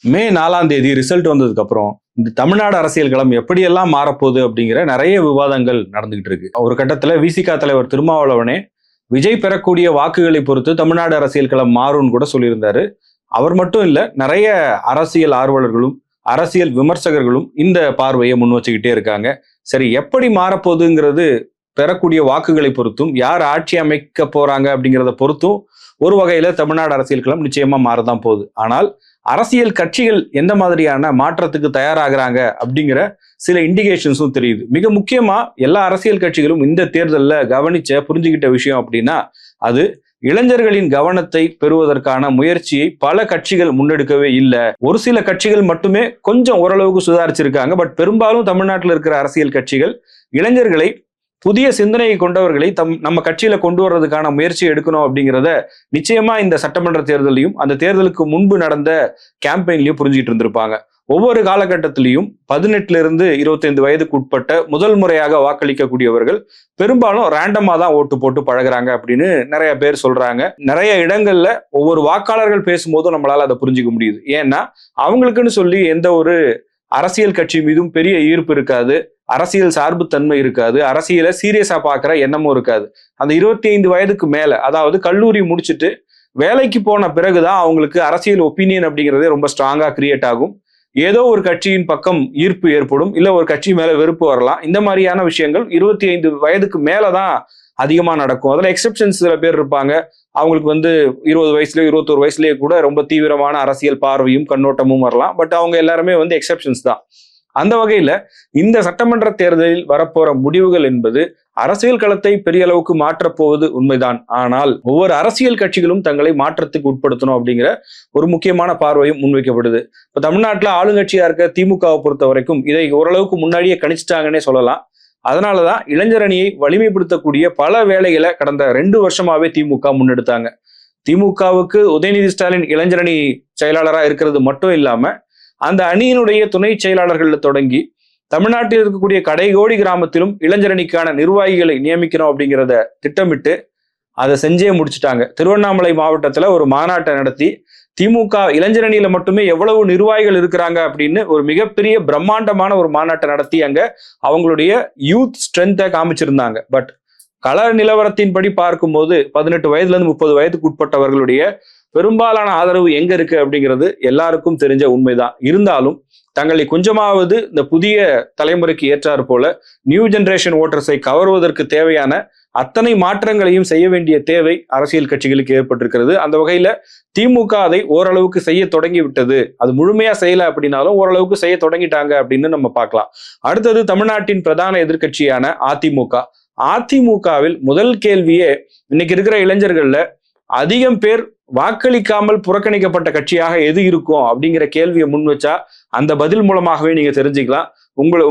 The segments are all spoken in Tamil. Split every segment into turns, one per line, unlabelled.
மே 4ஆம் தேதி ரிசல்ட் வந்ததுக்கு அப்புறம் இந்த தமிழ்நாடு அரசியல் களம் எப்படியெல்லாம் மாறப்போகுது அப்படிங்கிற நிறைய விவாதங்கள் நடந்துகிட்டு இருக்கு. ஒரு கட்டத்துல விசிக தலைவர் திருமாவளவனே விஜய் பெறக்கூடிய வாக்குகளை பொறுத்து தமிழ்நாடு அரசியல் களம் மாறும்னு கூட சொல்லியிருந்தாரு. அவர் மட்டும் இல்ல, நிறைய அரசியல் ஆர்வலர்களும் அரசியல் விமர்சகர்களும் இந்த பார்வையை முன் வச்சுக்கிட்டே இருக்காங்க. சரி, எப்படி மாறப்போகுதுங்கிறது பெறக்கூடிய வாக்குகளை பொறுத்தும் யார் ஆட்சி அமைக்க போறாங்க அப்படிங்கிறத பொறுத்தும் ஒரு வகையில தமிழ்நாடு அரசியல் களம் நிச்சயமா மாறதான் போகுது. ஆனால் அரசியல் கட்சிகள் எந்த மாதிரியான மாற்றத்துக்கு தயாராகிறாங்க அப்படிங்கிற சில இண்டிகேஷன்ஸும் தெரியுது. மிக முக்கியமா எல்லா அரசியல் கட்சிகளும் இந்த தேர்தலில் புரிஞ்சுக்கிட்ட விஷயம் அப்படின்னா அது இளைஞர்களின் கவனத்தை பெறுவதற்கான முயற்சியை பல கட்சிகள் முன்னெடுக்கவே இல்லை. ஒரு சில கட்சிகள் மட்டுமே கொஞ்சம் ஓரளவுக்கு சுதாரிச்சிருக்காங்க. பட் பெரும்பாலும் தமிழ்நாட்டில் இருக்கிற அரசியல் கட்சிகள் இளைஞர்களை, புதிய சிந்தனையை கொண்டவர்களை நம்ம கட்சியில கொண்டு வர்றதுக்கான முயற்சி எடுக்கணும் அப்படிங்கிறத நிச்சயமா இந்த சட்டமன்ற தேர்தலையும் அந்த தேர்தலுக்கு முன்பு நடந்த கேம்பெயின்லயும் புரிஞ்சுட்டு இருந்திருப்பாங்க. ஒவ்வொரு காலகட்டத்திலையும் 18 இருந்து 25 வயதுக்கு உட்பட்ட முதல் முறையாக வாக்களிக்கக்கூடியவர்கள் பெரும்பாலும் ரேண்டமா தான் ஓட்டு போட்டு பழகுறாங்க அப்படின்னு நிறைய பேர் சொல்றாங்க. நிறைய இடங்கள்ல ஒவ்வொரு வாக்காளர்கள் பேசும்போதும் நம்மளால அதை புரிஞ்சுக்க முடியுது. ஏன்னா அவங்களுக்குன்னு சொல்லி எந்த ஒரு அரசியல் கட்சி மீதும் பெரிய ஈர்ப்பு இருக்காது, அரசியல் சார்பு தன்மை இருக்காது, அரசியலை சீரியஸா பாக்குற எண்ணமும் இருக்காது. அந்த 25 வயதுக்கு மேல, அதாவது கல்லூரி முடிச்சுட்டு வேலைக்கு போன பிறகுதான் அவங்களுக்கு அரசியல் ஒப்பீனியன் அப்படிங்கிறதே ரொம்ப ஸ்ட்ராங்கா கிரியேட் ஆகும். ஏதோ ஒரு கட்சியின் பக்கம் ஈர்ப்பு ஏற்படும், இல்ல ஒரு கட்சி மேல வெறுப்பு வரலாம். இந்த மாதிரியான விஷயங்கள் 25 வயதுக்கு மேலதான் அதிகமா நடக்கும். அதுல எக்ஸெப்ஷன்ஸ் சில பேர் இருப்பாங்க. அவங்களுக்கு 20 வயசுலயோ 21 வயசுலயே கூட ரொம்ப தீவிரமான அரசியல் பார்வையும் கண்ணோட்டமும் வரலாம். பட் அவங்க எல்லாருமே எக்ஸெப்ஷன்ஸ் தான். அந்த வகையில இந்த சட்டமன்ற தேர்தலில் வரப்போற முடிவுகள் என்பது அரசியல் களத்தை பெரிய அளவுக்கு மாற்றப் போவது உண்மைதான். ஆனால் ஒவ்வொரு அரசியல் கட்சிகளும் தங்களை மாற்றத்துக்கு உட்படுத்தணும் அப்படிங்கிற ஒரு முக்கியமான பார்வையும் முன்வைக்கப்படுது. இப்ப தமிழ்நாட்டுல ஆளுங்கட்சியா இருக்க திமுகவை பொறுத்த வரைக்கும் இதை ஓரளவுக்கு முன்னாடியே கணிச்சிட்டாங்கன்னே சொல்லலாம். அதனாலதான் இளைஞர் அணியை வலிமைப்படுத்தக்கூடிய பல வேலைகளை கடந்த 2 வருஷமாவே திமுக முன்னெடுத்தாங்க. திமுகவுக்கு உதயநிதி ஸ்டாலின் இளைஞர் அணி செயலாளரா இருக்கிறது மட்டும் இல்லாம அந்த அணியினுடைய துணை செயலாளர்கள் தொடங்கி தமிழ்நாட்டில் இருக்கக்கூடிய கடைகோடி கிராமத்திலும் இளைஞர் அணிக்கான நிர்வாகிகளை நியமிக்கணும் அப்படிங்கிறத திட்டமிட்டு அதை செஞ்சே முடிச்சுட்டாங்க. திருவண்ணாமலை மாவட்டத்துல ஒரு மாநாட்டை நடத்தி திமுக இளைஞர் அணியில மட்டுமே எவ்வளவு நிர்வாகிகள் இருக்கிறாங்க அப்படின்னு ஒரு மிகப்பெரிய பிரம்மாண்டமான ஒரு மாநாட்டை நடத்தி அங்க அவங்களுடைய யூத் ஸ்ட்ரென்த்தை காமிச்சிருந்தாங்க. பட் கள நிலவரத்தின்படி பார்க்கும்போது 18 வயதுல இருந்து 30 வயதுக்கு உட்பட்டவர்களுடைய பெரும்பாலான ஆதரவு எங்க இருக்கு அப்படிங்கிறது எல்லாருக்கும் தெரிஞ்ச உண்மைதான். இருந்தாலும் தங்களை கொஞ்சமாவது இந்த புதிய தலைமுறைக்கு ஏற்றாறு போல நியூ ஜெனரேஷன் ஓட்டர்ஸை கவர்வதற்கு தேவையான அத்தனை மாற்றங்களையும் செய்ய வேண்டிய தேவை அரசியல் கட்சிகளுக்கு ஏற்பட்டிருக்கிறது. அந்த வகையில திமுக அதை ஓரளவுக்கு செய்ய தொடங்கி விட்டது. அது முழுமையா செய்யல அப்படின்னாலும் ஓரளவுக்கு செய்ய தொடங்கிட்டாங்க அப்படின்னு நம்ம பார்க்கலாம். அடுத்தது தமிழ்நாட்டின் பிரதான எதிர்கட்சியான அதிமுக. அதிமுகவில் முதல் கேள்வியே இன்னைக்கு இருக்கிற இளைஞர்கள்ல அதிகம் பேர் வாக்களிக்காமல் புறக்கணிக்கப்பட்ட கட்சியாக எது இருக்கும் அப்படிங்கிற கேள்வியை முன் வச்சா அந்த பதில் மூலமாகவே நீங்க தெரிஞ்சுக்கலாம்.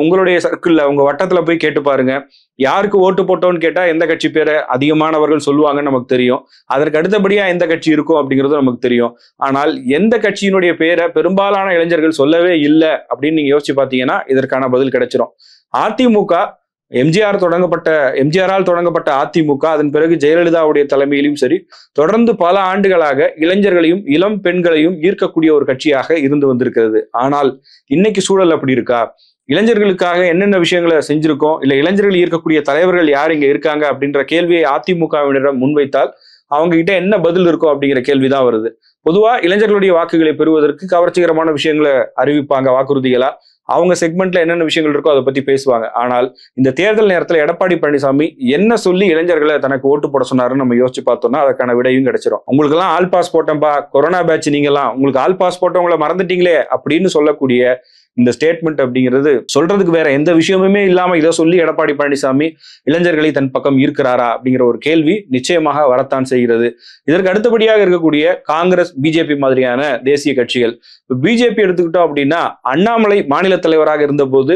உங்களுடைய சர்க்கிள்ல, உங்க வட்டத்துல போய் கேட்டு பாருங்க. யாருக்கு ஓட்டு போட்டோன்னு கேட்டா எந்த கட்சி பேரை அதிகமானவர்கள் சொல்லுவாங்கன்னு நமக்கு தெரியும். அதற்கு அடுத்தபடியா எந்த கட்சி இருக்கும் அப்படிங்கிறது நமக்கு தெரியும். ஆனால் எந்த கட்சியினுடைய பேரை பெரும்பாலான இளைஞர்கள் சொல்லவே இல்லை அப்படின்னு நீங்க யோசிச்சு பார்த்தீங்கன்னா இதற்கான பதில் கிடைச்சிரும். அதிமுக எம்ஜிஆரால் தொடங்கப்பட்ட அதிமுக அதன் பிறகு ஜெயலலிதாவுடைய தலைமையிலும் சரி தொடர்ந்து பல ஆண்டுகளாக இளைஞர்களையும் இளம் பெண்களையும் ஈர்க்கக்கூடிய ஒரு கட்சியாக இருந்து வந்திருக்கிறது. ஆனால் இன்னைக்கு சூழல் அப்படி இருக்கா? இளைஞர்களுக்காக என்னென்ன விஷயங்களை செஞ்சிருக்கோம், இல்ல இளைஞர்கள் ஈர்க்கக்கூடிய தலைவர்கள் யார் இங்க இருக்காங்க அப்படின்ற கேள்வியை அதிமுகவினரிடம் முன்வைத்தால் அவங்க கிட்ட என்ன பதில் இருக்கும் அப்படிங்கிற கேள்விதான் வருது. பொதுவா இளைஞர்களுடைய வாக்குகளை பெறுவதற்கு கவர்ச்சிகரமான விஷயங்களை அறிவிப்பாங்க வாக்குறுதிகளா. அவங்க செக்மெண்ட்ல என்னென்ன விஷயங்கள் இருக்கோ அதை பத்தி பேசுவாங்க. ஆனால் இந்த தேர்தல் நேரத்துல எடப்பாடி பழனிசாமி என்ன சொல்லி இளைஞர்களை தனக்கு ஓட்டு போட சொன்னாருன்னு நம்ம யோசிச்சு பார்த்தோம்னா அதற்கான விடையும் கிடைச்சிடும். உங்களுக்கு எல்லாம் ஆல் பாஸ் போட்டேன்பா, கொரோனா பேட்ச் நீங்கெல்லாம், உங்களுக்கு ஆல் பாஸ் போட்டவங்களை மறந்துட்டீங்களே அப்படின்னு சொல்லக்கூடிய இந்த ஸ்டேட்மெண்ட் அப்படிங்கிறது சொல்றதுக்கு வேற எந்த விஷயமுமே இல்லாம இதை சொல்லி எடப்பாடி பழனிசாமி இளைஞர்களை தன் பக்கம் ஈர்க்கிறாரா அப்படிங்கிற ஒரு கேள்வி நிச்சயமாக வரத்தான் செய்கிறது. இதற்கு அடுத்தபடியாக இருக்கக்கூடிய காங்கிரஸ், பிஜேபி மாதிரியான தேசிய கட்சிகள். பிஜேபி எடுத்துக்கிட்டோம் அப்படின்னா அண்ணாமலை மாநில தலைவராக இருந்த போது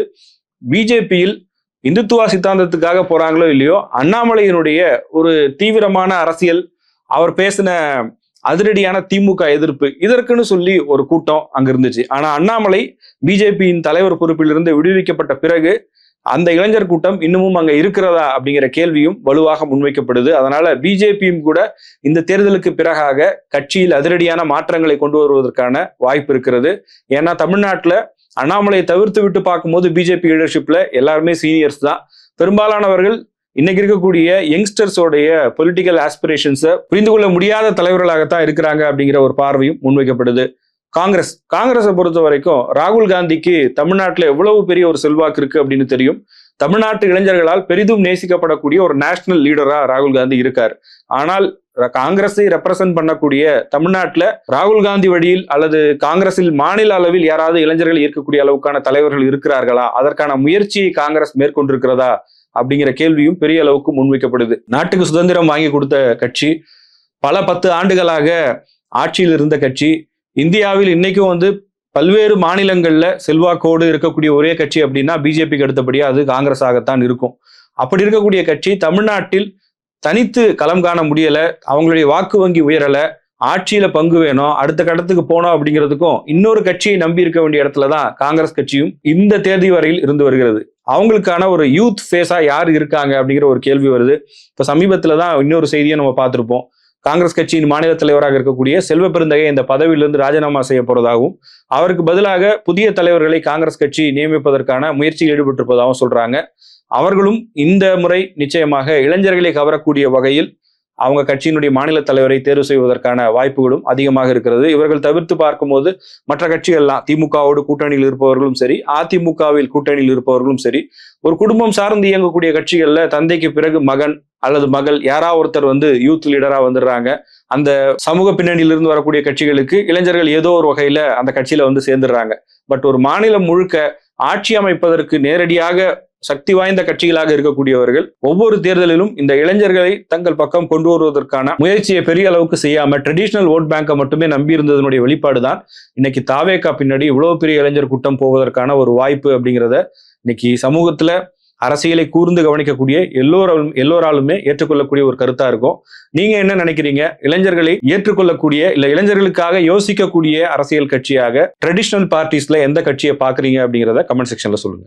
பிஜேபியில் இந்துத்துவா சித்தாந்தத்துக்காக போறாங்களோ இல்லையோ அண்ணாமலையினுடைய ஒரு தீவிரமான அரசியல், அவர் பேசின அதிரடியான திமுக எதிர்ப்பு, இதற்குன்னு சொல்லி ஒரு கூட்டம் அங்க இருந்துச்சு. ஆனா அண்ணாமலை பிஜேபியின் தலைவர் பொறுப்பிலிருந்து விடுவிக்கப்பட்ட பிறகு அந்த இளைஞர் கூட்டம் இன்னமும் அங்க இருக்கிறதா அப்படிங்கிற கேள்வியும் வலுவாக முன்வைக்கப்படுது. அதனால பிஜேபியும் கூட இந்த தேர்தலுக்கு பிறகாக கட்சியில் அதிரடியான மாற்றங்களை கொண்டு வருவதற்கான வாய்ப்பு இருக்கிறது. ஏன்னா தமிழ்நாட்டுல அண்ணாமலையை தவிர்த்து விட்டு பார்க்கும்போது பிஜேபி லீடர்ஷிப்ல எல்லாருமே சீனியர்ஸ் தான். பெரும்பாலானவர்கள் இன்னைக்கு இருக்கக்கூடிய யங்ஸ்டர்ஸோடைய பொலிட்டிக்கல் ஆஸ்பிரேஷன்ஸை புரிந்து கொள்ள முடியாத தலைவர்களாகத்தான் இருக்கிறாங்க அப்படிங்கிற ஒரு பார்வையும் முன்வைக்கப்படுது. காங்கிரஸை பொறுத்த வரைக்கும் ராகுல் காந்திக்கு தமிழ்நாட்டில் எவ்வளவு பெரிய ஒரு செல்வாக்கு இருக்கு அப்படின்னு தெரியும். தமிழ்நாட்டு இளைஞர்களால் பெரிதும் நேசிக்கப்படக்கூடிய ஒரு நேஷனல் லீடரா ராகுல் காந்தி இருக்கார். ஆனால் காங்கிரஸை ரெப்ரசன்ட் பண்ணக்கூடிய தமிழ்நாட்டில் ராகுல் காந்தி வழியில் அல்லது காங்கிரஸில் மாநில அளவில் யாராவது இளைஞர்கள் ஈர்க்கக்கூடிய அளவுக்கான தலைவர்கள் இருக்கிறார்களா, அதற்கான முயற்சியை காங்கிரஸ் மேற்கொண்டிருக்கிறதா அப்படிங்கிற கேள்வியும் பெரிய அளவுக்கு முன்வைக்கப்படுது. நாட்டுக்கு சுதந்திரம் வாங்கி கொடுத்த கட்சி, பல 10 ஆண்டுகளாக ஆட்சியில் இருந்த கட்சி, இந்தியாவில் இன்னைக்கும் பல்வேறு மாநிலங்கள்ல செல்வாக்கோடு இருக்கக்கூடிய ஒரே கட்சி அப்படின்னா பிஜேபிக்கு அடுத்தபடியா அது காங்கிரஸ் ஆகத்தான் இருக்கும். அப்படி இருக்கக்கூடிய கட்சி தமிழ்நாட்டில் தனித்து களம் காண முடியல, அவங்களுடைய வாக்கு வங்கி உயரல, ஆட்சியில பங்கு வேணும், அடுத்த கட்டத்துக்கு போனோம் அப்படிங்கிறதுக்கும் இன்னொரு கட்சியை நம்பி இருக்க வேண்டிய இடத்துலதான் காங்கிரஸ் கட்சியும் இந்த தேதி வரையில் இருந்து வருகிறது. அவங்களுக்கான ஒரு யூத் ஃபேஸா யார் இருக்காங்க அப்படிங்கிற ஒரு கேள்வி வருது. இப்ப சமீபத்துலதான் இன்னொரு செய்தியை நம்ம பார்த்திருப்போம். காங்கிரஸ் கட்சியின் மாநில தலைவராக இருக்கக்கூடிய செல்வ பெருந்தகை இந்த பதவியிலிருந்து ராஜினாமா செய்ய போறதாகவும், அவருக்கு பதிலாக புதிய தலைவர்களை காங்கிரஸ் கட்சி நியமிப்பதற்கான முயற்சியில் ஈடுபட்டிருப்பதாகவும் சொல்றாங்க. அவர்களும் இந்த முறை நிச்சயமாக இளைஞர்களை கவரக்கூடிய வகையில் அவங்க கட்சியினுடைய மாநில தலைவரை தேர்வு செய்வதற்கான வாய்ப்புகளும் அதிகமாக இருக்கிறது. இவர்கள் தவிர்த்து பார்க்கும்போது மற்ற கட்சிகள்லாம் திமுகவோடு கூட்டணியில் இருப்பவர்களும் சரி, அதிமுகவில் கூட்டணியில் இருப்பவர்களும் சரி, ஒரு குடும்பம் சார்ந்து இயங்கக்கூடிய கட்சிகள்ல தந்தைக்கு பிறகு மகன் அல்லது மகள் யாரா ஒருத்தர் யூத் லீடரா வந்துடுறாங்க. அந்த சமூக பின்னணியிலிருந்து வரக்கூடிய கட்சிகளுக்கு இளைஞர்கள் ஏதோ ஒரு வகையில அந்த கட்சியில சேர்ந்துடுறாங்க. பட் ஒரு மாநிலம் முழுக்க ஆட்சி அமைப்பதற்கு நேரடியாக சக்தி வாய்ந்த கட்சிகளாக இருக்கக்கூடியவர்கள் ஒவ்வொரு தேர்தலிலும் இந்த இளைஞர்களை தங்கள் பக்கம் கொண்டு வருவதற்கான முயற்சியை பெரிய அளவுக்கு செய்யாம ட்ரெடிஷனல் ஓட் பேங்கை மட்டுமே நம்பி இருந்ததனுடைய வெளிப்பாடுதான் இன்னைக்கு தாவேகா பின்னாடி இவ்வளவு பெரிய இளைஞர் கூட்டம் போவதற்கான ஒரு வாய்ப்பு அப்படிங்கிறத இன்னைக்கு சமூகத்துல அரசியலை கூர்ந்து கவனிக்கக்கூடிய எல்லோராலுமே ஏற்றுக்கொள்ளக்கூடிய ஒரு கருத்தா இருக்கும். நீங்க என்ன நினைக்கிறீங்க? இளைஞர்களை ஏற்றுக்கொள்ளக்கூடிய இல்ல இளைஞர்களுக்காக யோசிக்கக்கூடிய அரசியல் கட்சியாக ட்ரெடிஷனல் பார்ட்டிஸ்ல எந்த கட்சியை பாக்குறீங்க அப்படிங்கிறத கமெண்ட் செக்ஷன்ல சொல்லுங்க.